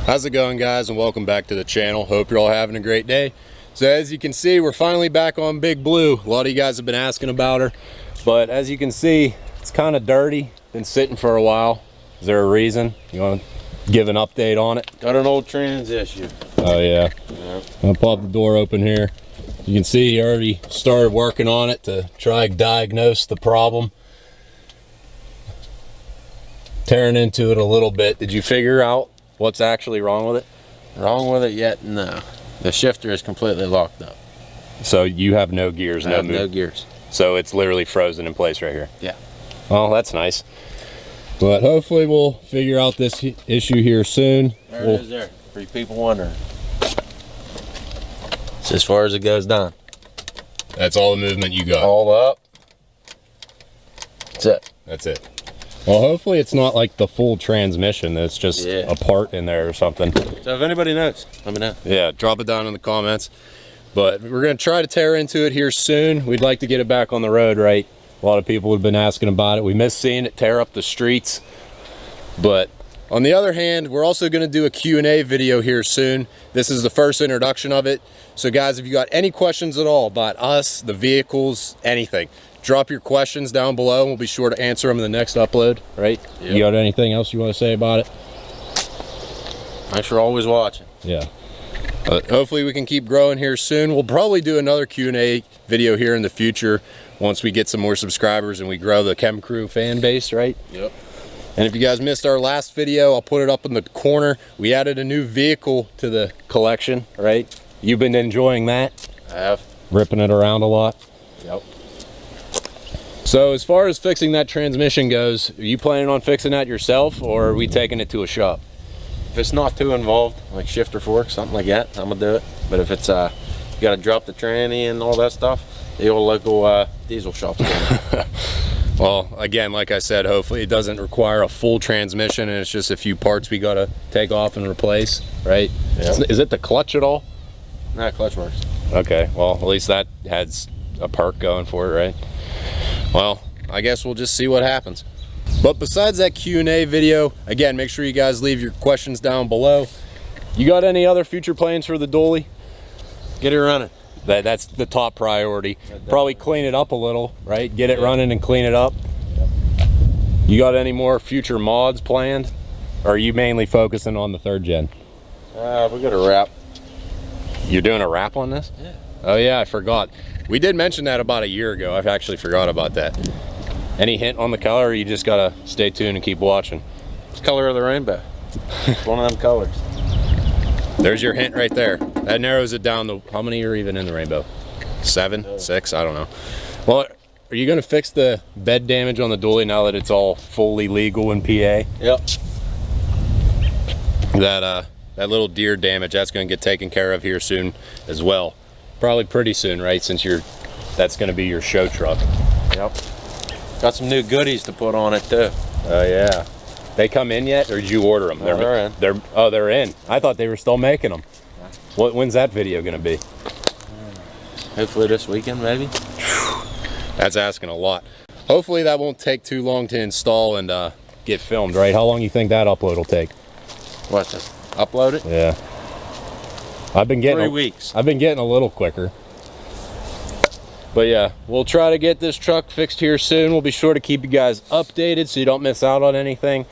How's it going, guys, and welcome back to the channel. Hope you're all having a great day. So as you can see, we're finally back on Big Blue. A lot of you guys have been asking about her, but as you can see, it's kind of dirty, been sitting for a while. Is there a reason? You want to give an update on it? Got an old trans issue. Oh yeah. I'll pop the door open here. You can see he already started working on it to try to diagnose the problem. Tearing into it a little bit. Did you figure out what's actually wrong with it? Wrong with it yet? No. The shifter is completely locked up. So you have no gears, no gears. So it's literally frozen in place right here. Yeah. Well, that's nice. But hopefully we'll figure out this issue here soon. There it is there, for you people wondering. It's as far as it goes down. That's all the movement you got. All up. That's it. That's it. Well, hopefully it's not like the full transmission that's just a part in there or something. So if anybody knows, let me know. Yeah, drop it down in the comments. But we're going to try to tear into it here soon. We'd like to get it back on the road, right? A lot of people have been asking about it. We miss seeing it tear up the streets. But on the other hand, we're also going to do a Q&A video here soon. This is the first introduction of it. So guys, if you got any questions at all about us, the vehicles, anything, drop your questions down below and we'll be sure to answer them in the next upload, right? Yep. You got anything else you want to say about it? Thanks for always watching. Yeah. Hopefully we can keep growing here soon. We'll probably do another Q&A video here in the future once we get some more subscribers and we grow the Chem Crew fan base, right? Yep. And if you guys missed our last video, I'll put it up in the corner. We added a new vehicle to the collection, right? You've been enjoying that? I have. Ripping it around a lot? Yep. So as far as fixing that transmission goes, are you planning on fixing that yourself or are we taking it to a shop? If it's not too involved, like shifter fork, something like that, I'm gonna do it. But if it's you gotta drop the tranny and all that stuff, the old local diesel shop's doing it. Well, again, like I said, hopefully it doesn't require a full transmission and it's just a few parts we gotta take off and replace, right? Yep. Is it the clutch at all? No, clutch works. Okay, well, at least that has a perk going for it, right? Well, I guess we'll just see what happens. But besides that Q&A video, again, make sure you guys leave your questions down below. You got any other future plans for the dually? Get it running. That's the top priority. Probably clean it up a little, right? Get it running and clean it up. You got any more future mods planned? Or are you mainly focusing on the 3rd gen? We got a wrap. You're doing a wrap on this? Yeah. Oh yeah, I forgot. We did mention that about a year ago. I've actually forgot about that. Any hint on the color, or you just gotta stay tuned and keep watching? It's the color of the rainbow. It's one of them colors. There's your hint right there. That narrows it down to how many are even in the rainbow? 7, 6, I don't know. Well, are you gonna fix the bed damage on the dually now that it's all fully legal in PA? Yep. That little deer damage, that's gonna get taken care of here soon as well. Probably pretty soon, right? Since that's gonna be your show truck. Yep. Got some new goodies to put on it too. Oh yeah. They come in yet, or did you order them? No, they're in. They're in. I thought they were still making them. When's that video gonna be? Hopefully this weekend, maybe. That's asking a lot. Hopefully that won't take too long to install and get filmed, right? How long do you think that upload will take? What, to upload it? Yeah. I've been getting 3 weeks. I've been getting a little quicker. But yeah, we'll try to get this truck fixed here soon. We'll be sure to keep you guys updated so you don't miss out on anything.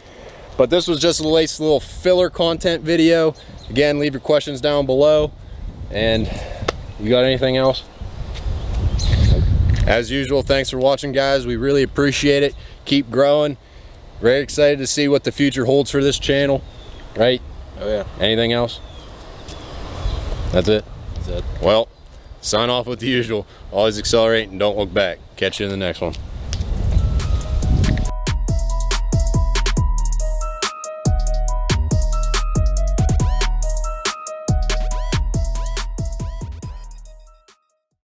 But this was just a nice little filler content video. Again, leave your questions down below. And you got anything else? As usual, thanks for watching, guys. We really appreciate it. Keep growing. Very excited to see what the future holds for this channel, right? Oh yeah. Anything else? That's it? That's it. Well, sign off with the usual. Always accelerate and don't look back. Catch you in the next one.